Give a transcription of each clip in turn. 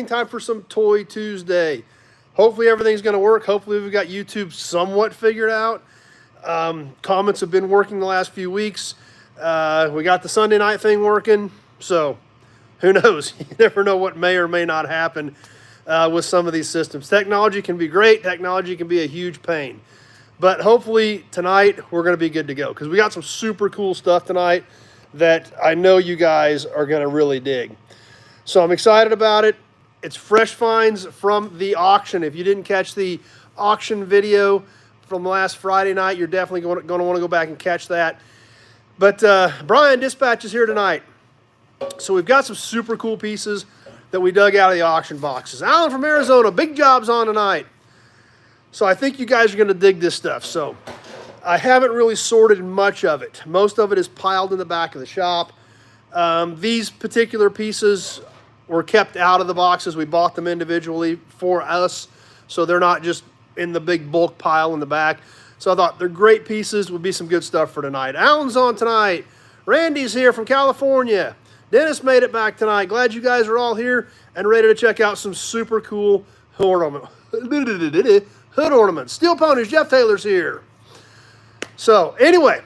time for some Toy Tuesday. Hopefully everything's going to work. Hopefully we've got YouTube somewhat figured out. Comments have been working the last few weeks. We got the Sunday night thing working. So who knows? You never know what may or may not happen with some of these systems. Technology can be great. Technology can be a huge pain. But hopefully tonight we're going to be good to go because we got some super cool stuff tonight that I know you guys are going to really dig. So I'm excited about it. It's fresh finds from the auction. If you didn't catch the auction video from last Friday night, you're definitely going to want to go back and catch that. But Brian Dispatch is here tonight. So we've got some super cool pieces that we dug out of the auction boxes. Alan from Arizona, big job's on tonight. So I think you guys are going to dig this stuff. So I haven't really sorted much of it. Most of it is piled in the back of the shop. These particular pieces were kept out of the boxes. We bought them individually for us, so they're not just in the big bulk pile in the back. So I thought they're great pieces, would be some good stuff for tonight. Alan's on tonight. Randy's here from California. Dennis made it back tonight. Glad you guys are all here and ready to check out some super cool hood ornaments. Steel Ponies, Jeff Taylor's here. So anyway,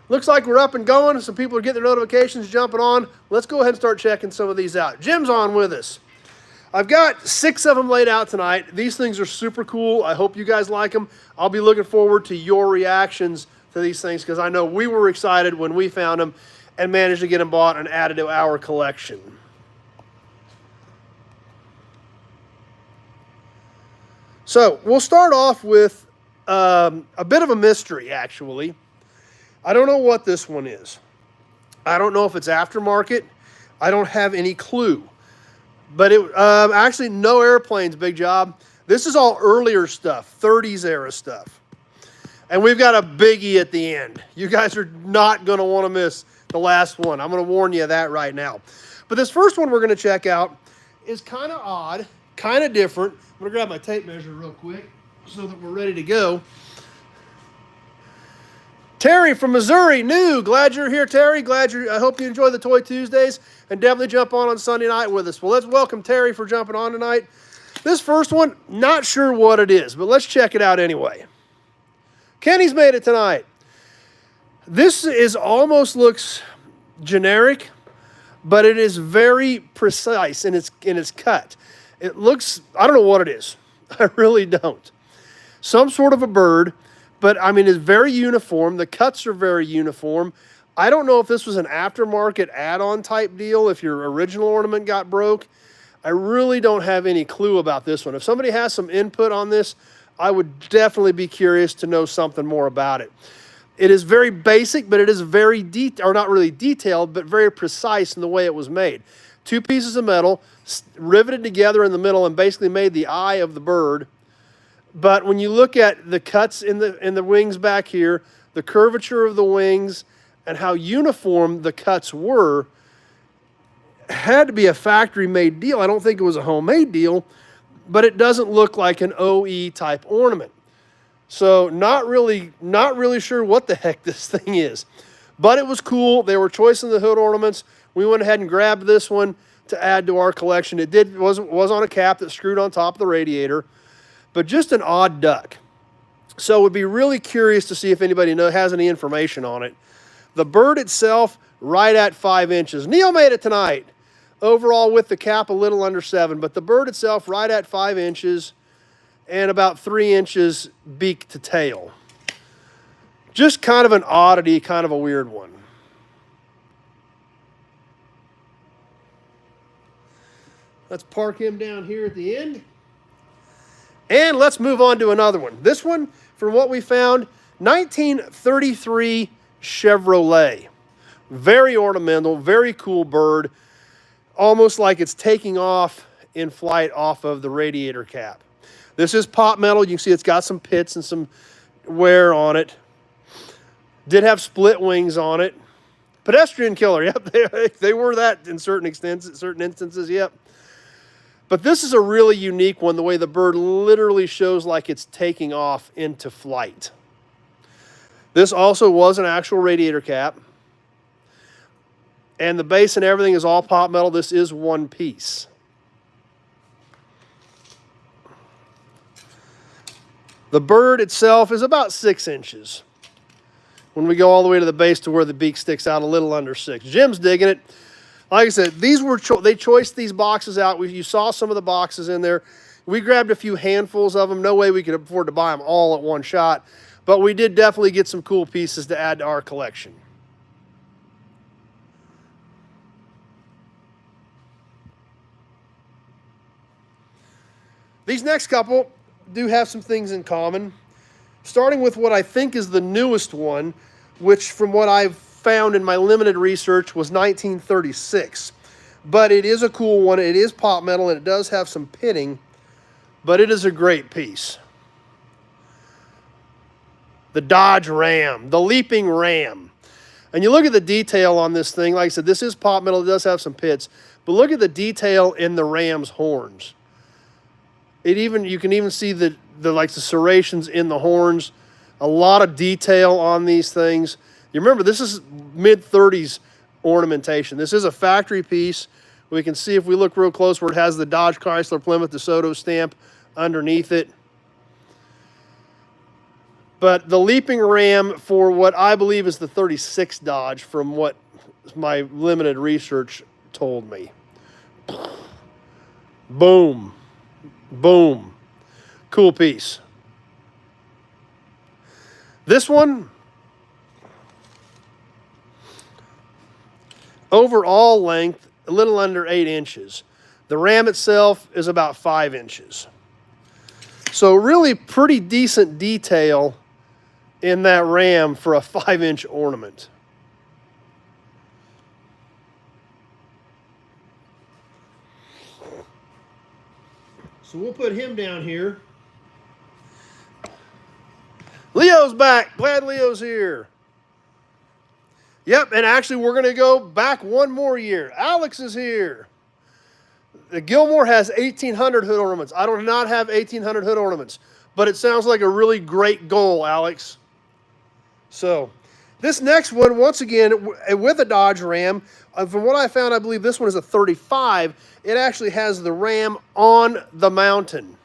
looks like we're up and going. Some people are getting their notifications, jumping on. Let's go ahead and start checking some of these out. Jim's on with us. I've got 6 of them laid out tonight. These things are super cool. I hope you guys like them. I'll be looking forward to your reactions to these things because I know we were excited when we found them and managed to get them bought and added to our collection. So we'll start off with a bit of a mystery, actually. I don't know what this one is. I don't know if it's aftermarket. I don't have any clue. But it actually, no airplanes, big job. This is all earlier stuff, 30s era stuff. And we've got a biggie at the end. You guys are not going to want to miss the last one. I'm going to warn you of that right now. But this first one we're going to check out is kind of odd, kind of different. I'm going to grab my tape measure real quick so that we're ready to go. Terry from Missouri, new. Glad you're here, Terry. I hope you enjoy the Toy Tuesdays and definitely jump on Sunday night with us. Well, let's welcome Terry for jumping on tonight. This first one, not sure what it is, but let's check it out anyway. Kenny's made it tonight. This is almost looks generic, but it is very precise in its cut. It looks, I don't know what it is. I really don't. Some sort of a bird. But, I mean, it's very uniform. The cuts are very uniform. I don't know if this was an aftermarket add-on type deal, if your original ornament got broke. I really don't have any clue about this one. If somebody has some input on this, I would definitely be curious to know something more about it. It is very basic, but it is very detailed, or not really detailed, but very precise in the way it was made. 2 pieces of metal riveted together in the middle and basically made the eye of the bird. But when you look at the cuts in the wings back here, the curvature of the wings, and how uniform the cuts were, had to be a factory-made deal. I don't think it was a homemade deal, but it doesn't look like an OE type ornament. So not really sure what the heck this thing is. But it was cool. They were choicing the hood ornaments. We went ahead and grabbed this one to add to our collection. It was on a cap that screwed on top of the radiator. But just an odd duck. So would be really curious to see if anybody has any information on it. The bird itself, right at 5 inches. Neil made it tonight. Overall with the cap, a little under 7. But the bird itself, right at 5 inches and about 3 inches beak to tail. Just kind of an oddity, kind of a weird one. Let's park him down here at the end. And let's move on to another one. This one, from what we found, 1933 Chevrolet. Very ornamental, very cool bird. Almost like it's taking off in flight off of the radiator cap. This is pot metal. You can see it's got some pits and some wear on it. Did have split wings on it. Pedestrian killer. Yep, they were that in certain instances. Yep. But this is a really unique one, the way the bird literally shows like it's taking off into flight. This also was an actual radiator cap. And the base and everything is all pot metal. This is one piece. The bird itself is about 6 inches. When we go all the way to the base to where the beak sticks out, a little under 6. Jim's digging it. Like I said, these were they choiced these boxes out. You saw some of the boxes in there. We grabbed a few handfuls of them. No way we could afford to buy them all at one shot. But we did definitely get some cool pieces to add to our collection. These next couple do have some things in common. Starting with what I think is the newest one, which from what I've found in my limited research was 1936. But it is a cool one. It is pot metal and it does have some pitting, but it is a great piece. The Dodge Ram, the Leaping Ram. And you look at the detail on this thing. Like I said, this is pot metal. It does have some pits, but look at the detail in the Ram's horns. You can even see the serrations in the horns. A lot of detail on these things. You remember, this is mid-30s ornamentation. This is a factory piece. We can see if we look real close where it has the Dodge Chrysler Plymouth DeSoto stamp underneath it. But the Leaping Ram, for what I believe is the 36 Dodge, from what my limited research told me. Boom. Boom. Cool piece. This one, overall length, a little under 8 inches. The Ram itself is about 5 inches. So really pretty decent detail in that Ram for a 5-inch ornament. So we'll put him down here. Leo's back. Glad Leo's here. Yep, and actually we're going to go back one more year. Alex is here. The Gilmore has 1,800 hood ornaments. I do not have 1,800 hood ornaments, but it sounds like a really great goal, Alex. So this next one, once again, with a Dodge Ram, from what I found, I believe this one is a 35. It actually has the Ram on the mountain.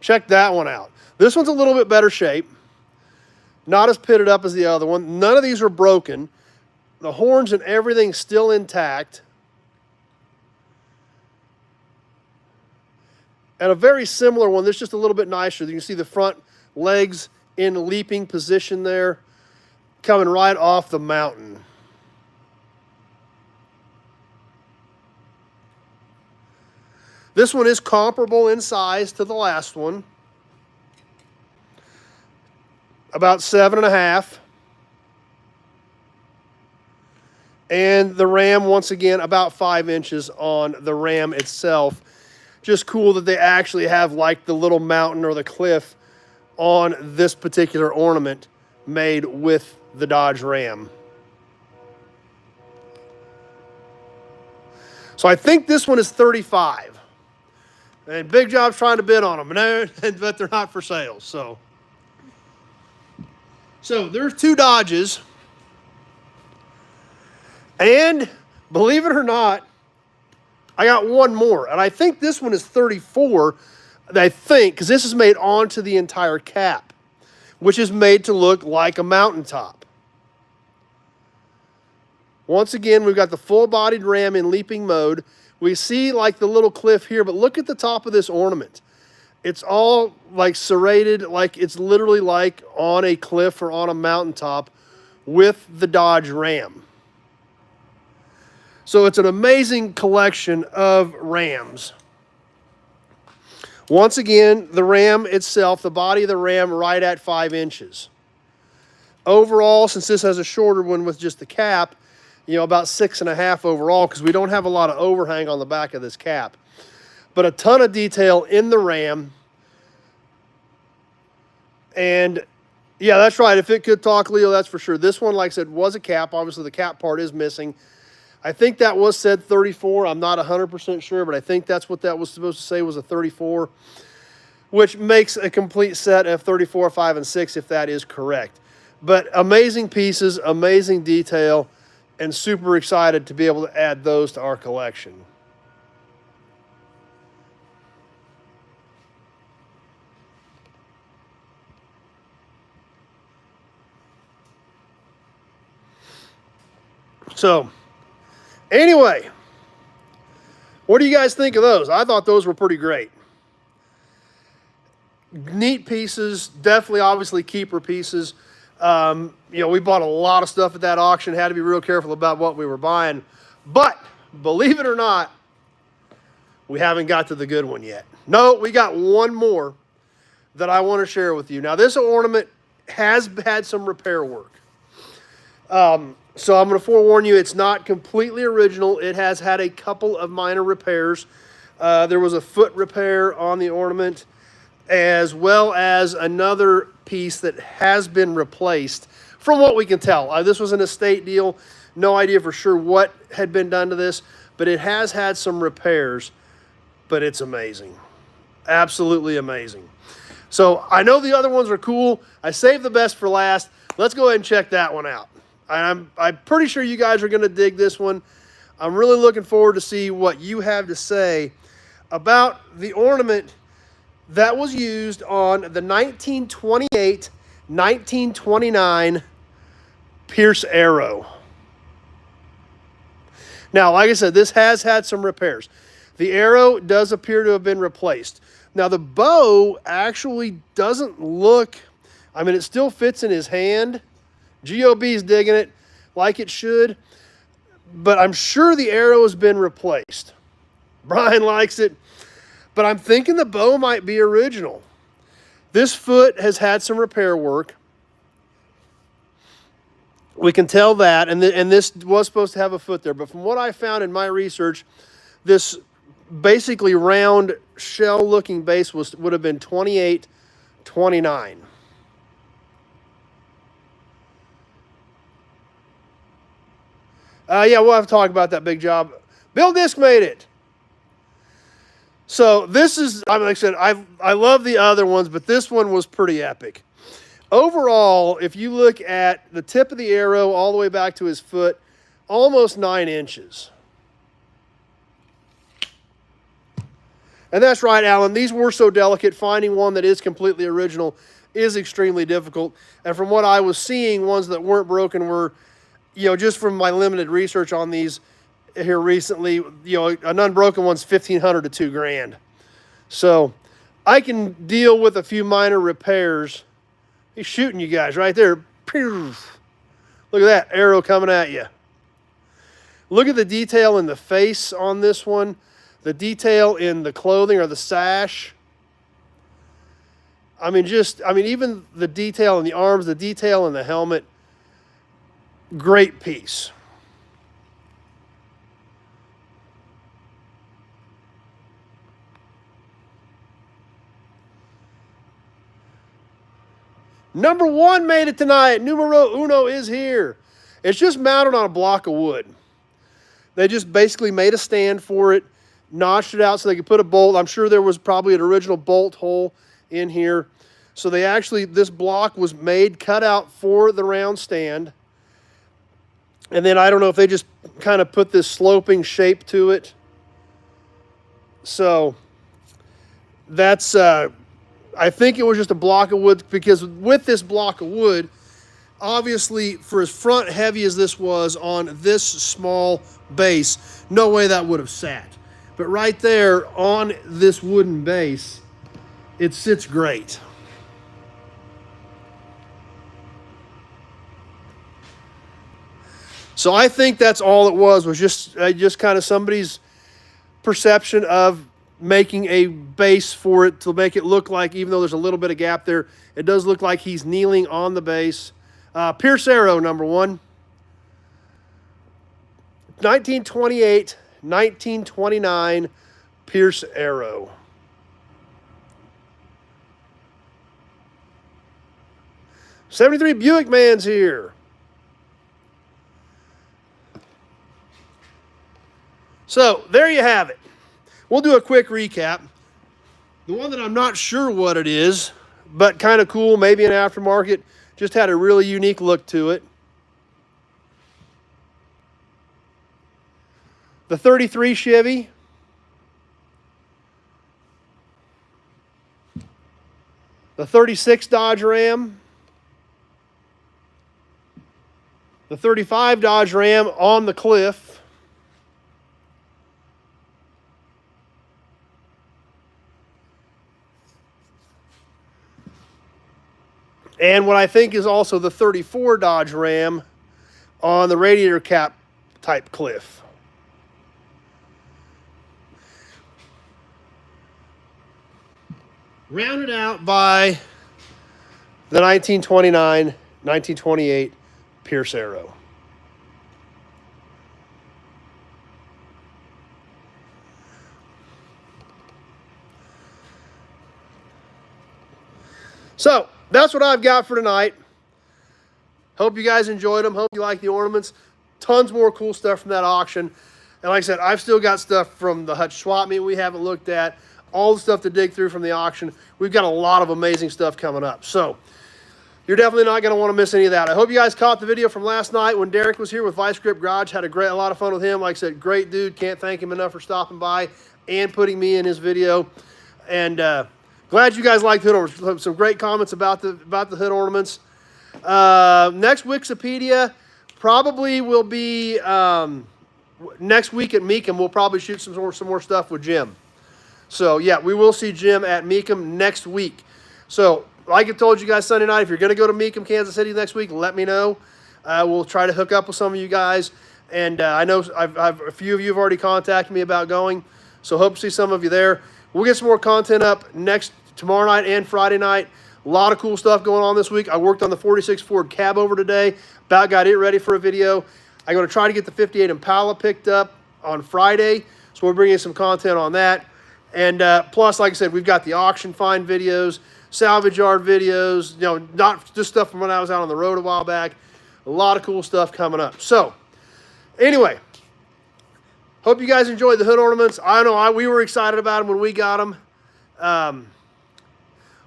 Check that one out. This one's a little bit better shape. Not as pitted up as the other one. None of these are broken. The horns and everything's still intact. And a very similar one. This is just a little bit nicer. You can see the front legs in leaping position there, coming right off the mountain. This one is comparable in size to the last one. About 7.5. And the Ram, once again, about 5 inches on the Ram itself. Just cool that they actually have like the little mountain or the cliff on this particular ornament made with the Dodge Ram. So I think this one is 35. And Big Job's trying to bid on them, but they're not for sale. So there's 2 Dodges. And believe it or not, I got one more. And I think this one is 34. I think, because this is made onto the entire cap, which is made to look like a mountaintop. Once again, we've got the full-bodied Ram in leaping mode. We see like the little cliff here, but look at the top of this ornament. It's all like serrated, like it's literally like on a cliff or on a mountaintop with the Dodge Ram. So it's an amazing collection of Rams. Once again, the Ram itself, the body of the Ram right at 5 inches. Overall, since this has a shorter one with just the cap, about 6.5 overall, because we don't have a lot of overhang on the back of this cap. But a ton of detail in the Ram. And yeah, that's right. If it could talk, Leo, that's for sure. This one, like I said, was a cap. Obviously, the cap part is missing. I think that was said 34. I'm not 100% sure, but I think that's what that was supposed to say, was a 34, which makes a complete set of 34, 5, and 6 if that is correct. But amazing pieces, amazing detail, and super excited to be able to add those to our collection. So, anyway, what do you guys think of those? I thought those were pretty great. Neat pieces, definitely, obviously, keeper pieces. You know, we bought a lot of stuff at that auction, had to be real careful about what we were buying. But, believe it or not, we haven't got to the good one yet. No, we got one more that I want to share with you. Now, this ornament has had some repair work. So I'm going to forewarn you, it's not completely original. It has had a couple of minor repairs. There was a foot repair on the ornament, as well as another piece that has been replaced, from what we can tell. This was an estate deal. No idea for sure what had been done to this, but it has had some repairs, but it's amazing. Absolutely amazing. So I know the other ones are cool. I saved the best for last. Let's go ahead and check that one out. I'm pretty sure you guys are going to dig this one. I'm really looking forward to see what you have to say about the ornament that was used on the 1928-1929 Pierce Arrow. Now, like I said, this has had some repairs. The arrow does appear to have been replaced. Now, the bow actually doesn't look, I mean, it still fits in his hand. GOB's digging it like it should, but I'm sure the arrow has been replaced. Brian likes it, but I'm thinking the bow might be original. This foot has had some repair work. We can tell that, and this was supposed to have a foot there, but from what I found in my research, this basically round shell-looking base would have been 28-29. Yeah, we'll have to talk about that big job. Bill Disk made it. So this is, I mean, like I said, I love the other ones, but this one was pretty epic. Overall, if you look at the tip of the arrow all the way back to his foot, almost 9 inches. And that's right, Alan. These were so delicate. Finding one that is completely original is extremely difficult. And from what I was seeing, ones that weren't broken were, you know, just from my limited research on these here recently, you know, an unbroken one's $1,500 to $2,000. So I can deal with a few minor repairs. He's shooting you guys right there. Look at that arrow coming at you. Look at the detail in the face on this one. The detail in the clothing or the sash. I mean, even the detail in the arms, the detail in the helmet. Great piece. Number 1 made it tonight. Numero uno is here. It's just mounted on a block of wood. They just basically made a stand for it, notched it out so they could put a bolt. I'm sure there was probably an original bolt hole in here. So they actually, this block was made, cut out for the round stand. And then I don't know if they just kind of put this sloping shape to it. So that's, I think it was just a block of wood, because with this block of wood, obviously for as front heavy as this was on this small base, no way that would have sat. But right there on this wooden base, it sits great. So I think that's all it was just kind of somebody's perception of making a base for it to make it look like, even though there's a little bit of gap there, it does look like he's kneeling on the base. Pierce Arrow, number 1. 1928, 1929 Pierce Arrow. '73 Buick man's here. So there you have it. We'll do a quick recap. The one that I'm not sure what it is, but kind of cool, maybe an aftermarket, just had a really unique look to it. The 33 Chevy. The 36 Dodge Ram. the 35 Dodge Ram on the cliff. And what I think is also the 34 Dodge Ram on the radiator cap type cliff. Rounded out by the 1929, 1928 Pierce Arrow. So, that's what I've got for tonight. Hope you guys enjoyed them. Hope you like the ornaments. Tons more cool stuff from that auction. And like I said, I've still got stuff from the Hutch swap meet we haven't looked at. All the stuff to dig through from the auction. We've got a lot of amazing stuff coming up. So, you're definitely not going to want to miss any of that. I hope you guys caught the video from last night when Derek was here with Vice Grip Garage. Had a lot of fun with him. Like I said, great dude. Can't thank him enough for stopping by and putting me in his video. And glad you guys liked hood ornaments. Some great comments about the hood ornaments. Next Wikipedia probably will be next week at Meekum. We'll probably shoot some more stuff with Jim. So yeah, we will see Jim at Meekum next week. So like I told you guys Sunday night, if you're going to go to Meekum, Kansas City next week, let me know. We'll try to hook up with some of you guys. And I know a few of you have already contacted me about going. So hope to see some of you there. We'll get some more content up tomorrow night and Friday night. A lot of cool stuff going on this week. I worked on the 46 Ford cab over today. About got it ready for a video. I'm going to try to get the 58 Impala picked up on Friday. So we're bringing some content on that. And plus, like I said, we've got the auction find videos, salvage yard videos, you know, not just stuff from when I was out on the road a while back. A lot of cool stuff coming up. So, anyway, hope you guys enjoyed the hood ornaments. I know we were excited about them when we got them.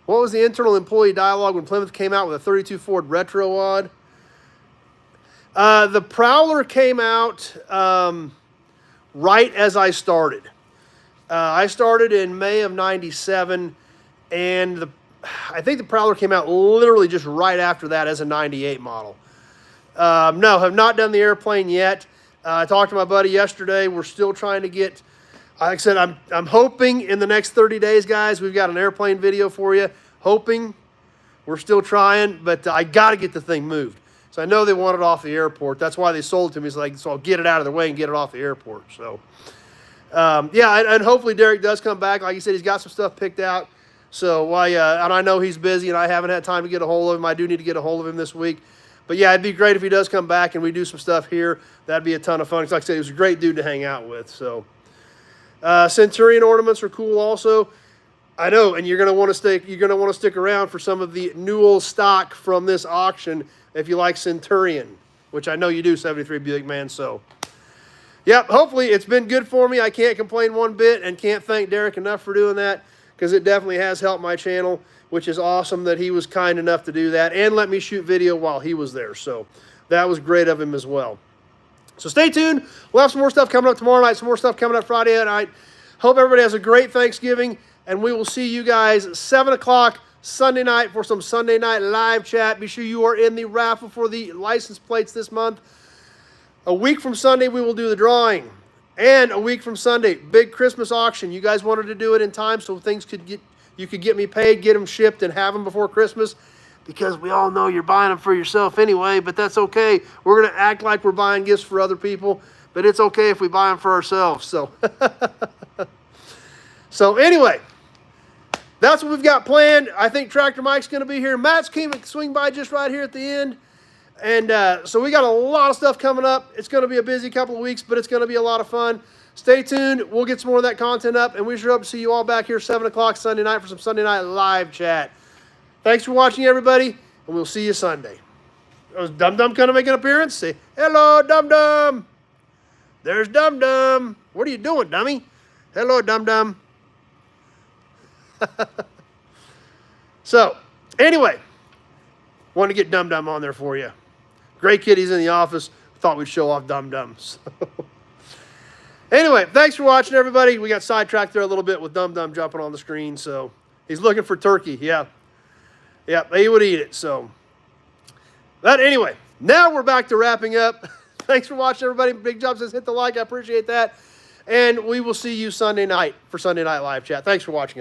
What was the internal employee dialogue when Plymouth came out with a 32 Ford Retro Wad? The Prowler came out right as I started. I started in May of '97, and I think the Prowler came out literally just right after that as a '98 model. No, have not done the airplane yet. I talked to my buddy yesterday. We're still trying to get, like I said, I'm hoping in the next 30 days, guys, we've got an airplane video for you. Hoping. We're still trying, but I got to get the thing moved. So I know they want it off the airport. That's why they sold it to me. It's like, so I'll get it out of the way and get it off the airport. So, yeah, and hopefully Derek does come back. Like he said, he's got some stuff picked out. So, and I know he's busy, and I haven't had time to get a hold of him. I do need to get a hold of him this week. But, yeah, it'd be great if he does come back and we do some stuff here. That'd be a ton of fun. Like I said, he was a great dude to hang out with. So, Centurion ornaments are cool also. I know, and you're going to want to stick around for some of the Newell stock from this auction if you like Centurion, which I know you do, 73 Buick man. So, yep, hopefully it's been good for me. I can't complain one bit and can't thank Derek enough for doing that because it definitely has helped my channel, which is awesome that he was kind enough to do that and let me shoot video while he was there. So that was great of him as well. So stay tuned. We'll have some more stuff coming up tomorrow night, some more stuff coming up Friday night. Hope everybody has a great Thanksgiving, and we will see you guys 7 o'clock Sunday night for some Sunday night live chat. Be sure you are in the raffle for the license plates this month. A week from Sunday, we will do the drawing. And a week from Sunday, big Christmas auction. You guys wanted to do it in time so you could get me paid, get them shipped, and have them before Christmas. Because we all know you're buying them for yourself anyway, but that's okay. We're going to act like we're buying gifts for other people, but it's okay if we buy them for ourselves. So, so anyway, that's what we've got planned. I think Tractor Mike's going to be here. Matt's came and swing by just right here at the end. And so we got a lot of stuff coming up. It's going to be a busy couple of weeks, but it's going to be a lot of fun. Stay tuned. We'll get some more of that content up, and we sure hope to see you all back here 7 o'clock Sunday night for some Sunday night live chat. Thanks for watching, everybody, and we'll see you Sunday. Is Dum Dum going to make an appearance? Say, hello, Dum Dum. There's Dum Dum. What are you doing, dummy? Hello, Dum Dum. So, anyway, wanted to get Dum Dum on there for you. Great kid, he's in the office. Thought we'd show off Dum Dum. So. Anyway, thanks for watching, everybody. We got sidetracked there a little bit with Dum Dum jumping on the screen. So, he's looking for turkey, yeah. Yeah, he would eat it, so. But anyway, Now we're back to wrapping up. Thanks for watching, everybody. Big Job says hit the like. I appreciate that. And we will see you Sunday night for Sunday Night Live Chat. Thanks for watching.